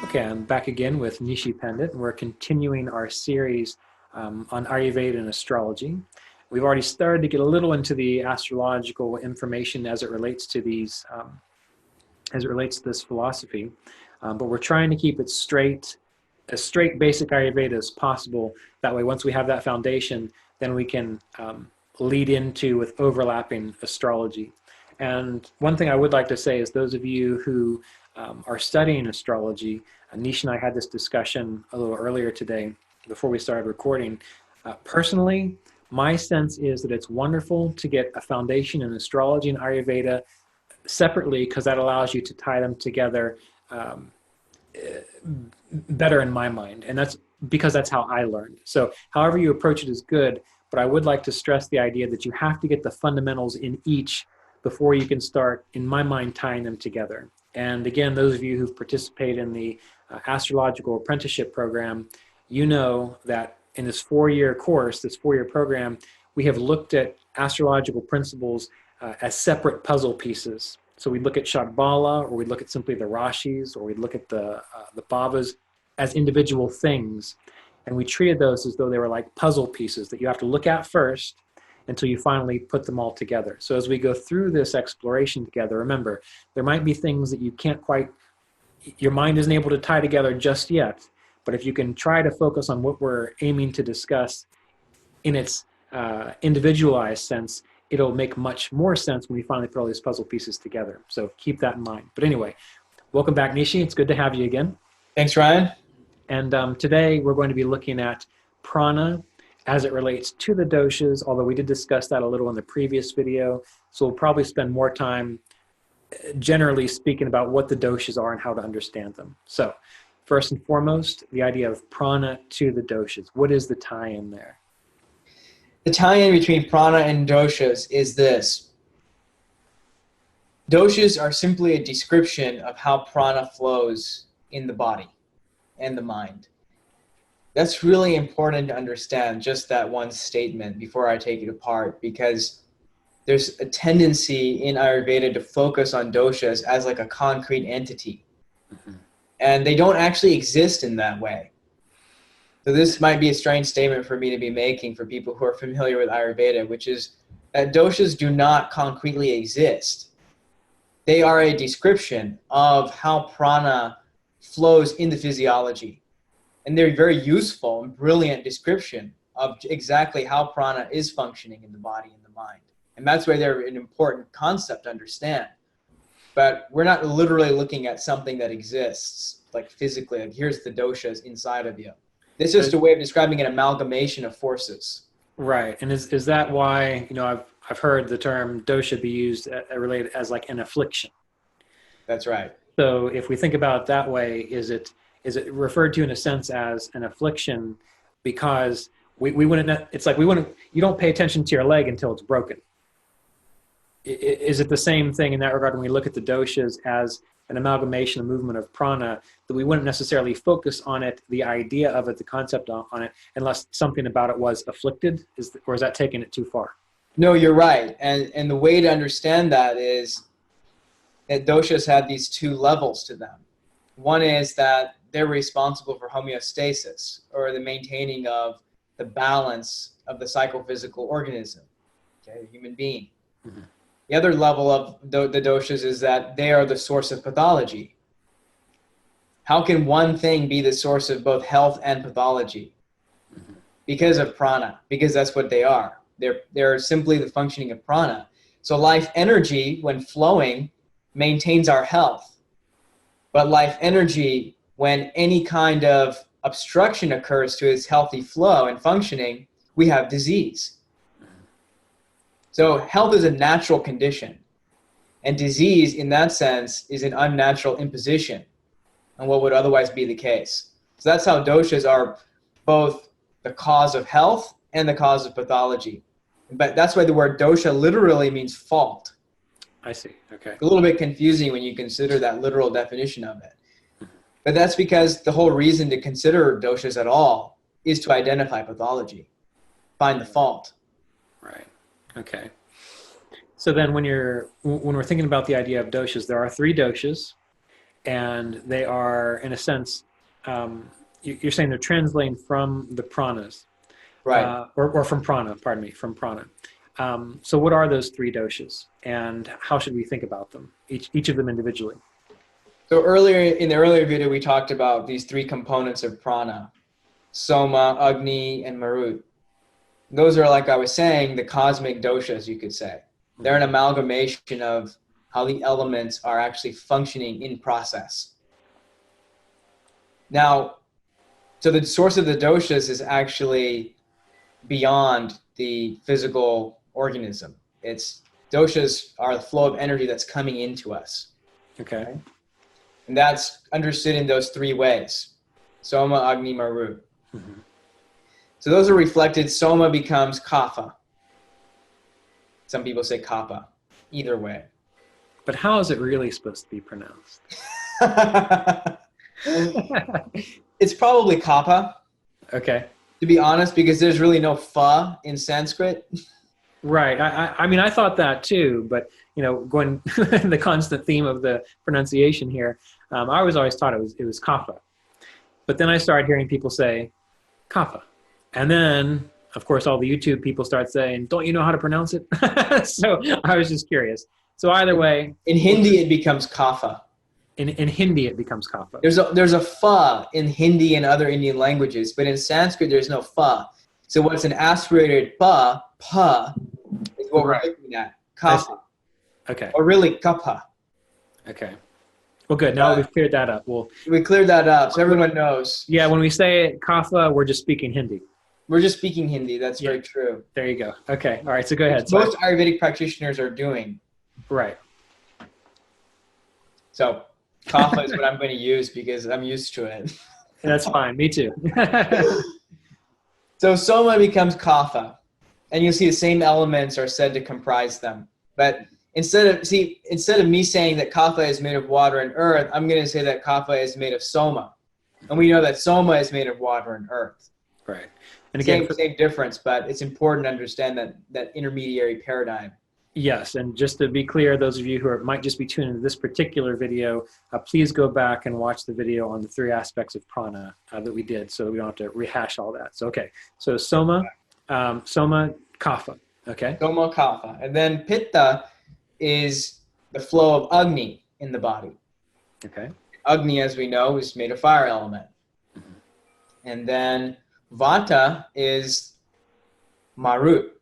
Okay, I'm back again with Neeshee Pandit, and we're continuing our series on Ayurveda and astrology. We've already started to get a little into the astrological information as it relates to these, as it relates to this philosophy, but we're trying to keep it straight, as straight basic Ayurveda as possible. That way, once we have that foundation, then we can lead into with overlapping astrology. And one thing I would like to say is those of you who are studying astrology, Neeshee and I had this discussion a little earlier today before we started recording. Personally, my sense is that it's wonderful to get a foundation in astrology and Ayurveda separately, because that allows you to tie them together better in my mind. And that's because that's how I learned. So however you approach it is good, but I would like to stress the idea that you have to get the fundamentals in each before you can start, in my mind, tying them together. And again, those of you who've participated in the astrological apprenticeship program, you know that in this four-year course, this four-year program, we have looked at astrological principles as separate puzzle pieces. So we look at Shakbala, or we look at simply the Rashis, or we look at the Bhavas as individual things. And we treated those as though they were like puzzle pieces that you have to look at first until you finally put them all together. So as we go through this exploration together, remember, there might be things that you can't quite, your mind isn't able to tie together just yet. But if you can try to focus on what we're aiming to discuss in its individualized sense, it'll make much more sense when we finally put all these puzzle pieces together. So keep that in mind. But anyway, welcome back, Neeshee. It's good to have you again. Thanks, Ryan. And today we're going to be looking at prana as it relates to the doshas, although we did discuss that a little in the previous video. So we'll probably spend more time generally speaking about what the doshas are and how to understand them. So first and foremost, the idea of prana to the doshas. What is the tie-in there? The tie-in between prana and doshas is this. Doshas are simply a description of how prana flows in the body and the mind. That's really important to understand, just that one statement, before I take it apart, because there's a tendency in Ayurveda to focus on doshas as like a concrete entity. Mm-hmm. And they don't actually exist in that way. So this might be a strange statement for me to be making for people who are familiar with Ayurveda, which is that doshas do not concretely exist. They are a description of how prana flows in the physiology. And they're a very useful and brilliant description of exactly how prana is functioning in the body and the mind. And that's why they're an important concept to understand. But we're not literally looking at something that exists, like physically, like here's the doshas inside of you. This is just a way of describing an amalgamation of forces. Right. And is that why, you know, I've heard the term dosha be used related as like an affliction? That's right. So if we think about it that way, is it referred to in a sense as an affliction because we wouldn't, it's like you don't pay attention to your leg until it's broken. Is it the same thing in that regard when we look at the doshas as an amalgamation, a movement of prana, that we wouldn't necessarily focus on it, the idea of it, the concept on it, unless something about it was afflicted? Or is that taking it too far? No, you're right. And the way to understand that is that doshas have these two levels to them. One is that they're responsible for homeostasis, or the maintaining of the balance of the psychophysical organism, okay, the human being. Mm-hmm. The other level of the doshas is that they are the source of pathology. How can one thing be the source of both health and pathology? Mm-hmm. Because of prana, because that's what they are. They're simply the functioning of prana. So life energy, when flowing, maintains our health. But life energy, when any kind of obstruction occurs to its healthy flow and functioning, we have disease. So health is a natural condition, and disease in that sense is an unnatural imposition on what would otherwise be the case. So that's how doshas are both the cause of health and the cause of pathology. But that's why the word dosha literally means fault. I see, okay. A little bit confusing when you consider that literal definition of it. But that's because the whole reason to consider doshas at all is to identify pathology, find the fault. Right. Okay. So then when we're thinking about the idea of doshas, there are three doshas, and they are, in a sense, you're saying they're translating from the pranas, Right. or from prana, pardon me, from prana. So what are those three doshas, and how should we think about them, each of them individually? So earlier in the earlier video, we talked about these three components of prana: Soma, Agni, and Marut. Those are, like I was saying, the cosmic doshas, you could say. They're an amalgamation of how the elements are actually functioning in process. Now, so the source of the doshas is actually beyond the physical organism. Doshas are the flow of energy that's coming into us. Okay. And that's understood in those three ways: Soma, Agni, Marut. Mm-hmm. So those are reflected. Soma becomes Kapha. Some people say Kapha. Either way. But how is it really supposed to be pronounced? It's probably Kapha, Okay. to be honest, because there's really no fa in Sanskrit. Right. I mean, I thought that too, but going the constant theme of the pronunciation here, I was always taught it was kapha, but then I started hearing people say kapha, and then of course all the YouTube people start saying, "Don't you know how to pronounce it?" So I was just curious. So either way, In Hindi, it becomes Kapha. in Hindi it becomes kapha. There's a fa in Hindi and other Indian languages, but in Sanskrit there's no fa. So what's an aspirated pa is what Right. we're looking at. Kapha. Okay. Or really kapha. Okay. Well, good. Now we've cleared that up. Well, We cleared that up so everyone knows. yeah, when we say kapha, we're just speaking Hindi. We're just speaking Hindi. That's Yeah. very true. There you go. Okay. All right. So go ahead. Sorry. Most Ayurvedic practitioners are doing. Right. So kapha is what I'm going to use because I'm used to it. That's fine. Me too. So Soma becomes Kapha, and you'll see the same elements are said to comprise them. But instead of me saying that Kapha is made of water and earth, I'm going to say that Kapha is made of Soma. And we know that Soma is made of water and earth. Right. And again, Same difference, but it's important to understand that intermediary paradigm. yes. And just to be clear, those of you who might just be tuning into this particular video, please go back and watch the video on the three aspects of prana that we did, so that we don't have to rehash all that. So, okay. So Soma, Kapha. Okay. Soma, Kapha. And then Pitta is the flow of Agni in the body. Okay. Agni, as we know, is made of fire element. And then Vata is Marut,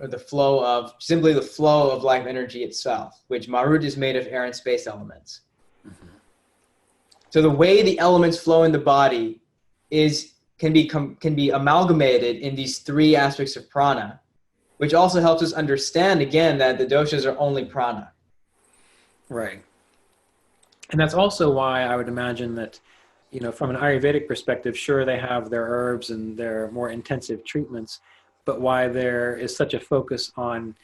or simply the flow of life energy itself, which Marut is made of air and space elements. So the way the elements flow in the body can be amalgamated in these three aspects of prana, which also helps us understand, again, that the doshas are only prana. Right. And that's also why I would imagine that, from an Ayurvedic perspective, sure, they have their herbs and their more intensive treatments, but why there is such a focus on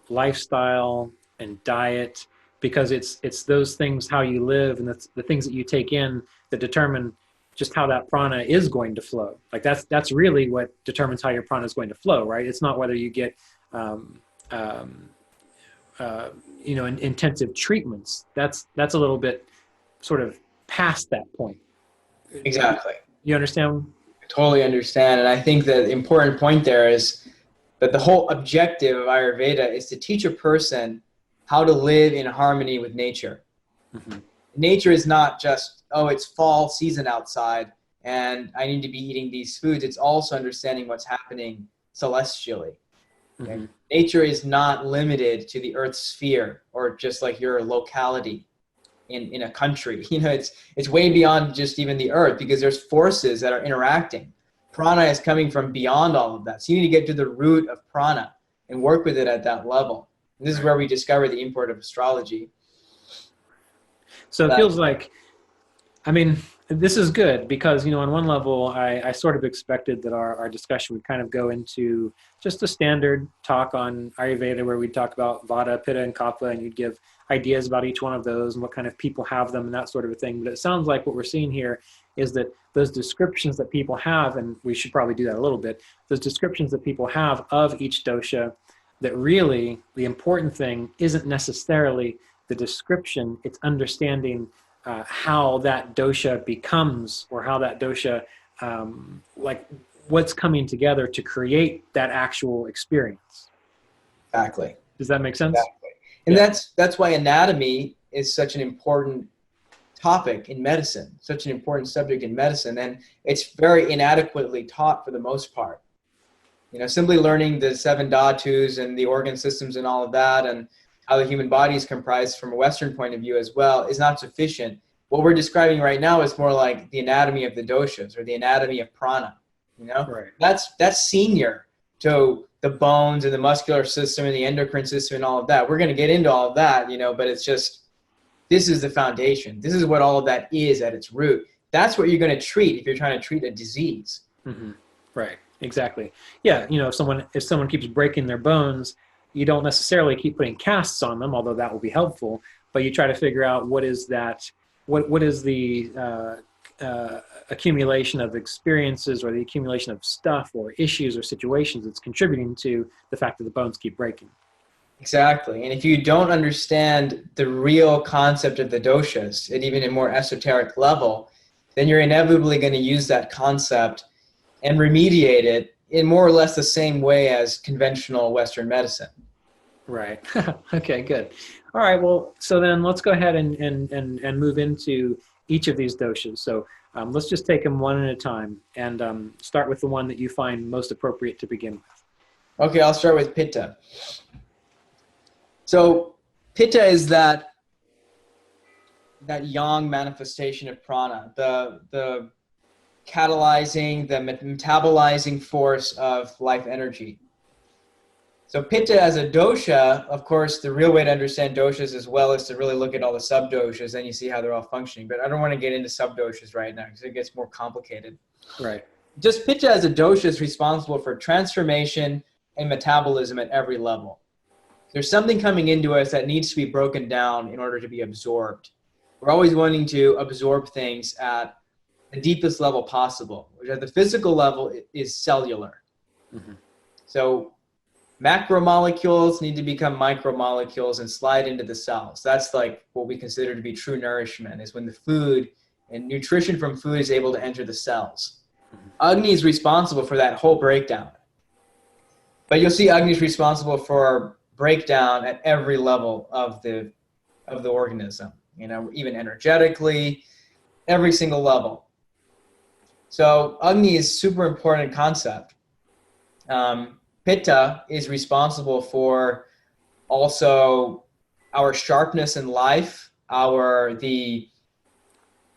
lifestyle and diet, because it's those things, how you live, and that's the things that you take in that determine just how that prana is going to flow. Like that's really what determines how your prana is going to flow, right? It's not whether you get intensive treatments. That's a little bit sort of past that point. Exactly. You understand? I totally understand. And I think the important point there is that the whole objective of Ayurveda is to teach a person how to live in harmony with nature. Mm-hmm. Nature is not just, it's fall season outside and I need to be eating these foods. It's also understanding what's happening celestially. Okay? Mm-hmm. Nature is not limited to the Earth's sphere or just like your locality in a country. It's way beyond just even the Earth, because there's forces that are interacting. Prana is coming from beyond all of that. So you need to get to the root of prana and work with it at that level. And this is where we discover the import of astrology. So it feels like, this is good because, on one level, I sort of expected that our discussion would kind of go into just a standard talk on Ayurveda, where we'd talk about Vata, Pitta, and Kapha, and you'd give ideas about each one of those and what kind of people have them and that sort of a thing. But it sounds like what we're seeing here is that those descriptions that people have, and we should probably do that a little bit, those descriptions that people have of each dosha, that really the important thing isn't necessarily the description, it's understanding how that dosha becomes, or how that dosha, like what's coming together to create that actual experience. Exactly. Does that make sense? Exactly. And Yeah. that's why anatomy is such an important topic in medicine, such an important subject in medicine, and it's very inadequately taught for the most part. Simply learning the 7 dhatus and the organ systems and all of that, and how the human body is comprised from a Western point of view as well, is not sufficient. What we're describing right now is more like the anatomy of the doshas, or the anatomy of prana. Right. That's senior to the bones and the muscular system and the endocrine system and all of that. We're going to get into all of that, but it's just, this is the foundation. This is what all of that is at its root. That's what you're going to treat if you're trying to treat a disease. Mm-hmm. Right. Exactly. Yeah. If someone keeps breaking their bones, you don't necessarily keep putting casts on them, although that will be helpful. But you try to figure out what is that, what is the accumulation of experiences, or the accumulation of stuff or issues or situations that's contributing to the fact that the bones keep breaking. Exactly. And if you don't understand the real concept of the doshas at even a more esoteric level, then you're inevitably going to use that concept and remediate it in more or less the same way as conventional Western medicine. Right. Okay, good. All right. Well, so then let's go ahead and move into each of these doshas. So let's just take them one at a time, and start with the one that you find most appropriate to begin with. Okay, I'll start with pitta. So pitta is that yang manifestation of prana, the catalyzing, the metabolizing force of life energy. So pitta as a dosha, of course, the real way to understand doshas as well is to really look at all the sub-doshas, then you see how they're all functioning. But I don't want to get into sub-doshas right now because it gets more complicated. Right. Just pitta as a dosha is responsible for transformation and metabolism at every level. There's something coming into us that needs to be broken down in order to be absorbed. We're always wanting to absorb things at the deepest level possible, which at the physical level is cellular. Mm-hmm. So macromolecules need to become micromolecules and slide into the cells. That's like what we consider to be true nourishment, is when the food and nutrition from food is able to enter the cells. Mm-hmm. Agni is responsible for that whole breakdown. But you'll see Agni is responsible for breakdown at every level of the organism, even energetically, every single level. So Agni is super important concept. Pitta is responsible for also our sharpness in life, the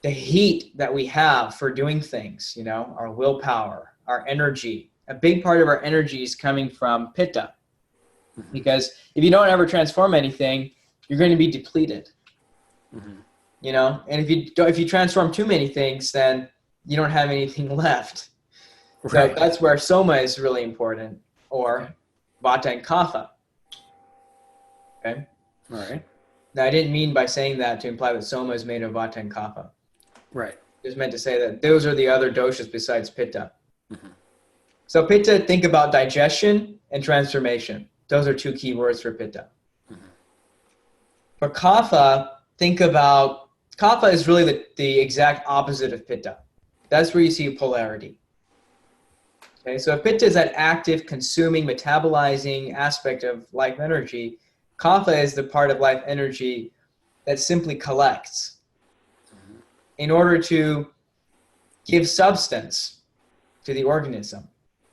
heat that we have for doing things, our willpower, our energy. A big part of our energy is coming from pitta. Because if you don't ever transform anything, you're going to be depleted. Mm-hmm. And if you transform too many things, then you don't have anything left. Right. So that's where soma is really important, or vata and kapha. Okay. All right. Now, I didn't mean by saying that to imply that soma is made of vata and kapha. Right. Just meant to say that those are the other doshas besides pitta. Mm-hmm. So pitta, think about digestion and transformation. Those are two key words for pitta. Mm-hmm. For kapha, think about, kapha is really the exact opposite of pitta. That's where you see polarity. Okay, so if pitta is that active, consuming, metabolizing aspect of life energy, kapha is the part of life energy that simply collects in order to give substance to the organism.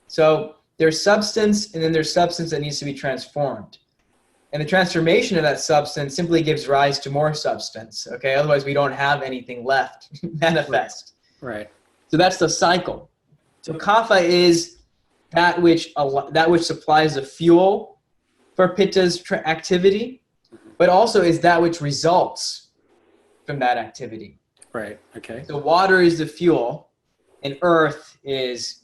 So there's substance, and then there's substance that needs to be transformed. And the transformation of that substance simply gives rise to more substance. Okay, otherwise we don't have anything left manifest. Right. So that's the cycle. So kapha is that which supplies the fuel for pitta's activity, but also is that which results from that activity. Right. Okay. So water is the fuel, and earth is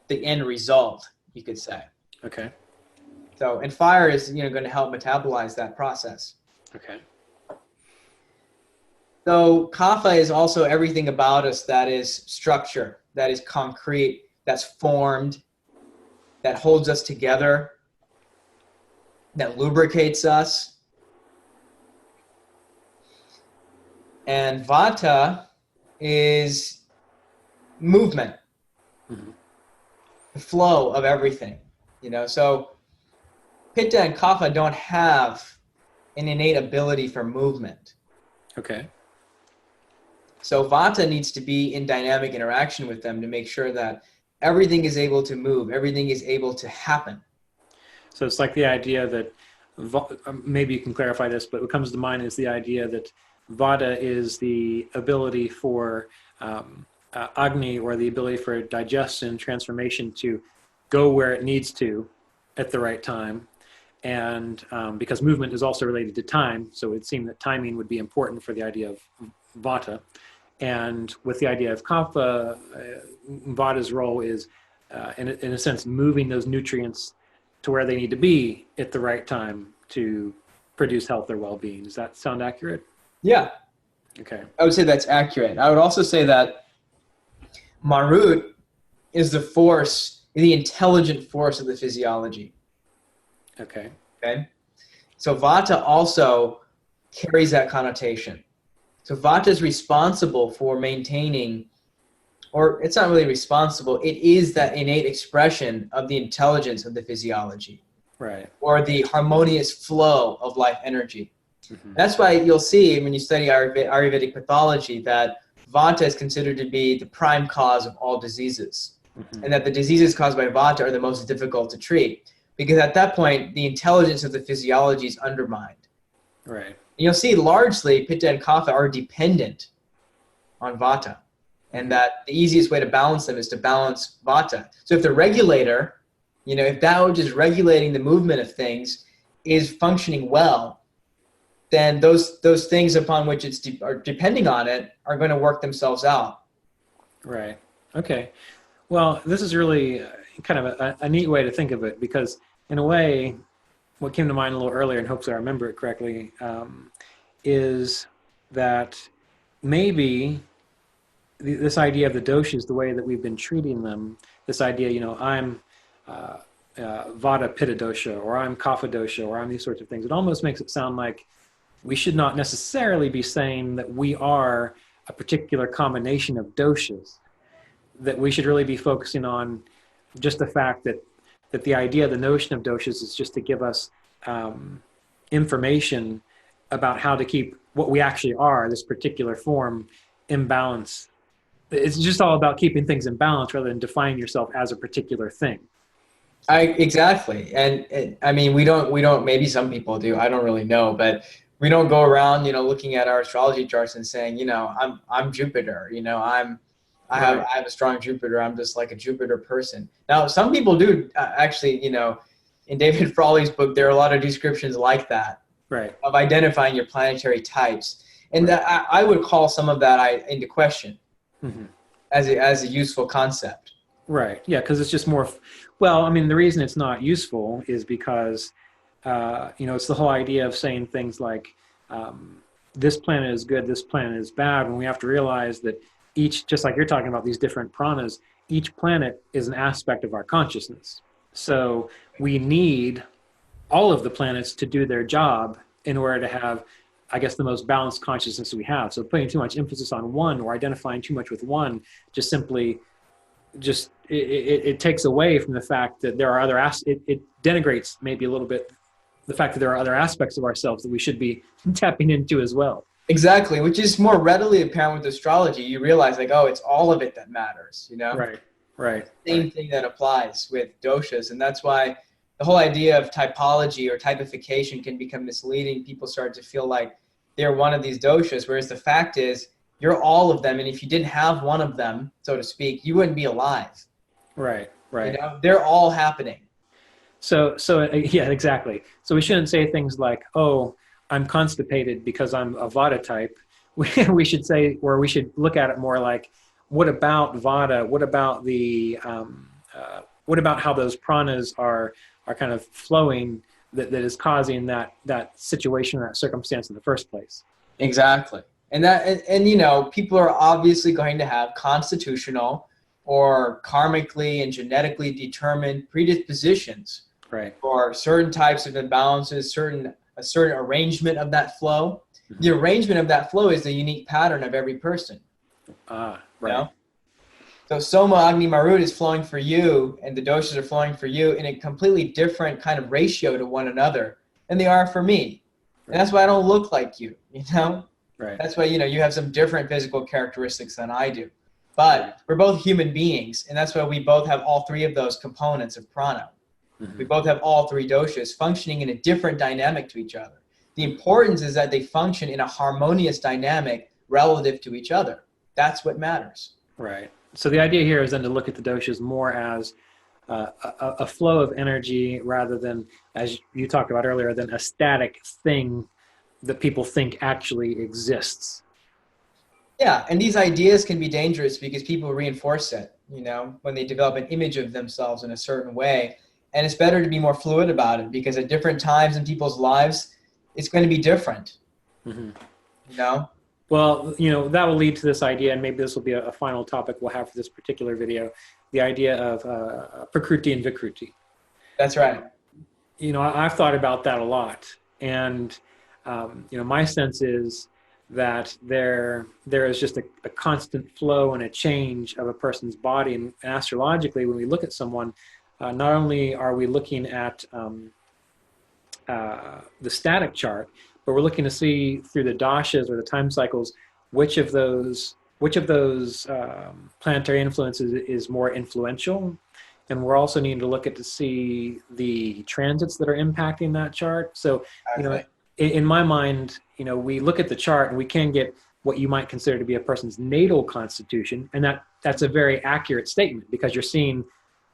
the end result, you could say. Okay. So, and fire is going to help metabolize that process. Okay. So kapha is also everything about us that is structure, that is concrete, that's formed, that holds us together, that lubricates us. And Vata is movement, the flow of everything, So Pitta and Kapha don't have an innate ability for movement. Okay. So Vata needs to be in dynamic interaction with them to make sure that everything is able to move, everything is able to happen. So it's like the idea that, maybe you can clarify this, but what comes to mind is the idea that Vata is the ability for Agni, or the ability for digestion, transformation to go where it needs to at the right time. And because movement is also related to time, so it would seem that timing would be important for the idea of Vata. And with the idea of Kapha, Vata's role is, in a sense, moving those nutrients to where they need to be at the right time to produce health or well-being. Does that sound accurate? Yeah. Okay. I would say that's accurate. I would also say that Marut is the force, the intelligent force of the physiology. Okay. Okay. So Vata also carries that connotation. So Vata is responsible for maintaining, or it's not really responsible, it is that innate expression of the intelligence of the physiology. Right. Or the harmonious flow of life energy. That's why you'll see when you study Ayurvedic pathology that Vata is considered to be the prime cause of all diseases. And that the diseases caused by Vata are the most difficult to treat. Because at that point, the intelligence of the physiology is undermined. Right. And you'll see largely Pitta and Kapha are dependent on Vata. And that the easiest way to balance them is to balance Vata. So if the regulator, if that which is regulating the movement of things is functioning well, then those things upon which are depending on it are going to work themselves out. Right. Okay. Well, this is really kind of a neat way to think of it, because in a way, what came to mind a little earlier, and hopefully I remember it correctly, is that maybe this idea of the doshas, the way that we've been treating them, this idea, I'm Vata Pitta dosha, or I'm Kapha dosha, or I'm these sorts of things, it almost makes it sound like we should not necessarily be saying that we are a particular combination of doshas, that we should really be focusing on just the fact that the idea, the notion of doshas is just to give us information about how to keep what we actually are, this particular form, in balance. It's just all about keeping things in balance rather than defining yourself as a particular thing. Exactly. And I mean, we don't, maybe some people do, I don't really know, but we don't go around, looking at our astrology charts and saying, I'm Jupiter, I have a strong Jupiter. I'm just like a Jupiter person. Now, some people do actually, in David Frawley's book, there are a lot of descriptions like that, right, of identifying your planetary types. And that I would call some of that into question as a useful concept. Right. Yeah, because it's just more. Well, I mean, the reason it's not useful is because, it's the whole idea of saying things like, this planet is good, this planet is bad, when we have to realize that each, just like you're talking about these different pranas, each planet is an aspect of our consciousness. So we need all of the planets to do their job in order to have, I guess, the most balanced consciousness we have. So putting too much emphasis on one or identifying too much with one just simply it takes away from the fact that there are other it denigrates maybe a little bit the fact that there are other aspects of ourselves that we should be tapping into as well. Exactly, which is more readily apparent with astrology. You realize like, oh, it's all of it that matters, Right. Same thing that applies with doshas. And that's why the whole idea of typology or typification can become misleading. People start to feel like they're one of these doshas, whereas the fact is you're all of them. And if you didn't have one of them, so to speak, you wouldn't be alive. Right. They're all happening. So yeah, exactly. So we shouldn't say things like, oh, I'm constipated because I'm a Vata type. We should say, or we should look at it more like, what about Vata? What about what about how those pranas are kind of flowing that is causing that situation, that circumstance in the first place? Exactly. And people are obviously going to have constitutional or karmically and genetically determined predispositions for certain types of imbalances, a certain arrangement of that flow. The arrangement of that flow is the unique pattern of every person. Right. You know? So Soma, Agni, Marut is flowing for you, and the doshas are flowing for you in a completely different kind of ratio to one another than they are for me. Right. And that's why I don't look like you, you know? Right. That's why, you know, you have some different physical characteristics than I do. But we're both human beings, and that's why we both have all three of those components of prana. We both have all three doshas functioning in a different dynamic to each other. The importance is that they function in a harmonious dynamic relative to each other. That's what matters. Right. So the idea here is then to look at the doshas more as a flow of energy rather than, as you talked about earlier, than a static thing that people think actually exists. Yeah, and these ideas can be dangerous because people reinforce it, you know, when they develop an image of themselves in a certain way. And it's better to be more fluid about it because at different times in people's lives, it's going to be different, you know? Well, you know, that will lead to this idea, and maybe this will be a final topic we'll have for this particular video, the idea of Prakruti and Vikruti. That's right. You know, I've thought about that a lot. And, you know, my sense is that there is just a constant flow and a change of a person's body. And astrologically, when we look at someone, not only are we looking at the static chart, but we're looking to see through the doshas or the time cycles which of those planetary influences is more influential, and we're also needing to look at to see the transits that are impacting that chart. So, you know, in my mind, you know, we look at the chart and we can get what you might consider to be a person's natal constitution, and that's a very accurate statement because you're seeing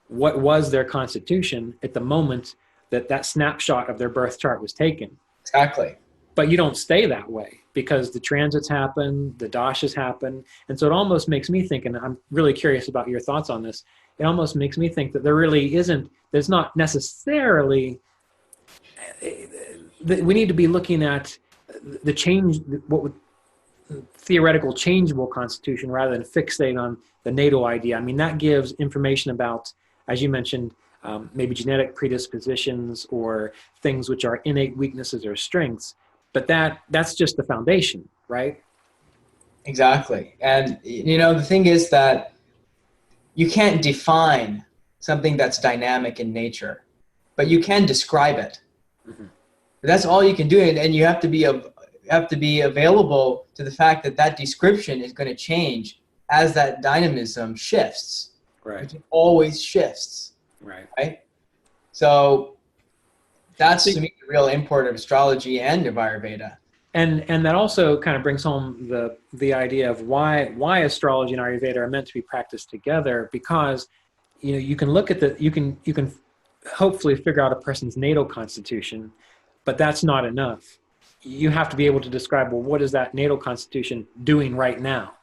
what was their constitution at the moment that snapshot of their birth chart was taken. Exactly. But you don't stay that way because the transits happen, the doshas happen. And so it almost makes me think, and I'm really curious about your thoughts on this, it almost makes me think that there's not necessarily, we need to be looking at the change, what would theoretical changeable constitution rather than fixate on the natal idea. I mean, that gives information about, as you mentioned, maybe genetic predispositions or things which are innate weaknesses or strengths. But that's just the foundation, right? Exactly. And, you know, the thing is that you can't define something that's dynamic in nature, but you can describe it. That's all you can do. And you have to be available to the fact that description is going to change as that dynamism shifts. Right. It always shifts. Right. So that's to me the real import of astrology and of Ayurveda. And that also kind of brings home the idea of why astrology and Ayurveda are meant to be practiced together, because you know you can look at you can hopefully figure out a person's natal constitution, but that's not enough. You have to be able to describe, well, what is that natal constitution doing right now?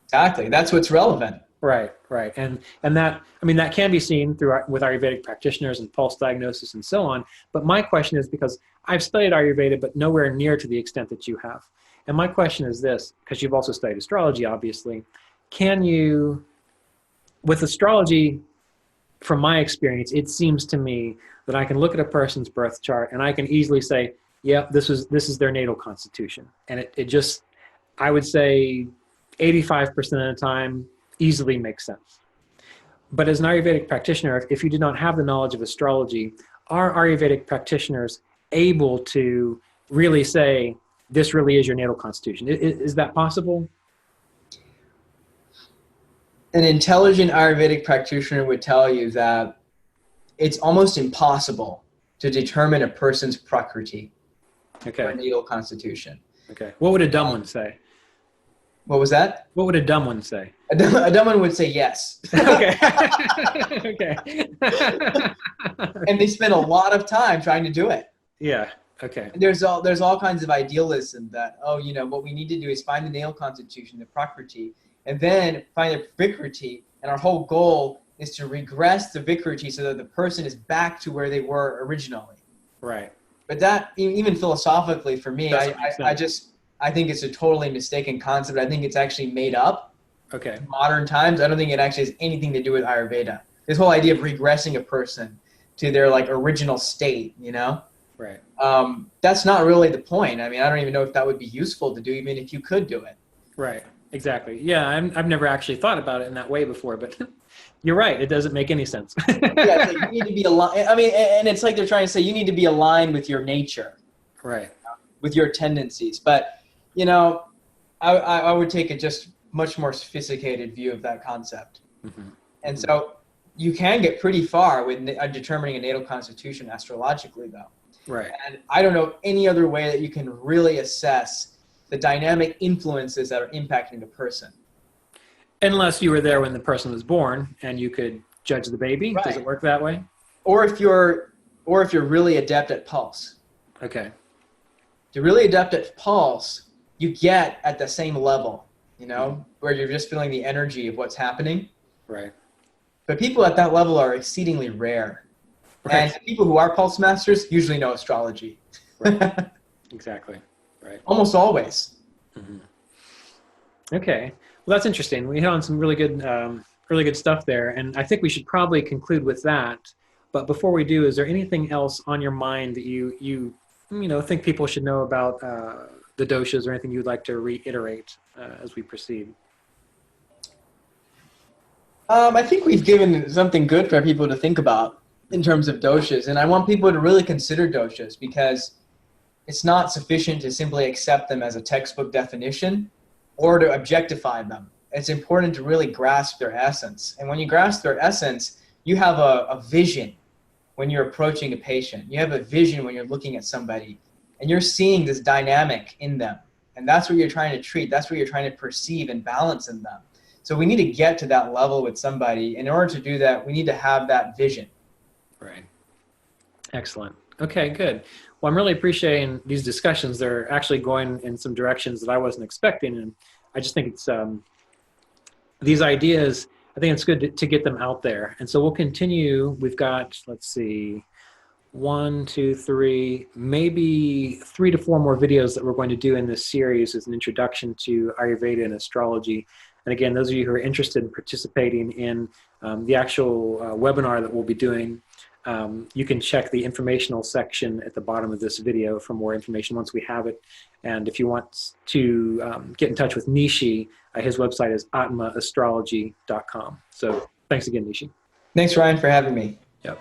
Exactly. That's what's relevant. Right. And that, I mean, that can be seen with Ayurvedic practitioners and pulse diagnosis and so on. But my question is, because I've studied Ayurveda, but nowhere near to the extent that you have. And my question is this, because you've also studied astrology, obviously, can you, with astrology, from my experience, it seems to me that I can look at a person's birth chart and I can easily say, yeah, this is their natal constitution. And it just, I would say 85% of the time, easily makes sense. But as an Ayurvedic practitioner, if you did not have the knowledge of astrology, are Ayurvedic practitioners able to really say, this really is your natal constitution? Is that possible? An intelligent Ayurvedic practitioner would tell you that it's almost impossible to determine a person's Prakruti, or natal constitution. Okay. What would a dumb one say? What was that? What would a dumb one say? A dumb one would say yes. Okay. Okay. And they spend a lot of time trying to do it. Yeah. Okay. And there's all kinds of idealism that, you know, what we need to do is find the natal constitution, the Prakruti, and then find the Vikruti. And our whole goal is to regress the Vikruti so that the person is back to where they were originally. Right. But that, even philosophically for me, I think it's a totally mistaken concept. I think it's actually made up. Okay. In modern times, I don't think it actually has anything to do with Ayurveda. This whole idea of regressing a person to their like original state, you know? Right. That's not really the point. I mean, I don't even know if that would be useful to do, even if you could do it. Right. Exactly. Yeah. I've never actually thought about it in that way before, but you're right. It doesn't make any sense. Yeah, it's like you need to be aligned. I mean, and it's like they're trying to say you need to be aligned with your nature, Right. with your tendencies. But, you know, I would take a just much more sophisticated view of that concept. Mm-hmm. And so you can get pretty far with determining a natal constitution astrologically, though. Right. And I don't know any other way that you can really assess the dynamic influences that are impacting the person. Unless you were there when the person was born and you could judge the baby. Right. Does it work that way? Or if you're really adept at pulse. Okay. If you're really adept at pulse, you get at the same level, you know, where you're just feeling the energy of what's happening. Right. But people at that level are exceedingly rare. Right. And the people who are pulse masters usually know astrology. Right. Exactly. Right. Almost always. Mm-hmm. Okay. Well, that's interesting. We hit on some really good stuff there, and I think we should probably conclude with that. But before we do, is there anything else on your mind that you think people should know about the doshas, or anything you'd like to reiterate as we proceed? I think we've given something good for people to think about in terms of doshas, and I want people to really consider doshas because it's not sufficient to simply accept them as a textbook definition or to objectify them. It's important to really grasp their essence. And when you grasp their essence, you have a vision when you're approaching a patient. You have a vision when you're looking at somebody, and you're seeing this dynamic in them. And that's what you're trying to treat. That's what you're trying to perceive and balance in them. So we need to get to that level with somebody. In order to do that, we need to have that vision. Right. Excellent. Okay, good. Well, I'm really appreciating these discussions. They're actually going in some directions that I wasn't expecting. And I just think it's these ideas, I think it's good to get them out there. And so we'll continue. We've got, let's see, 1, 2, 3, maybe 3 to 4 more videos that we're going to do in this series as an introduction to Ayurveda and astrology. And again, those of you who are interested in participating in the actual webinar that we'll be doing, you can check the informational section at the bottom of this video for more information once we have it. And if you want to get in touch with Neeshee, his website is atmaastrology.com. So thanks again, Neeshee. Thanks, Ryan, for having me. Yep.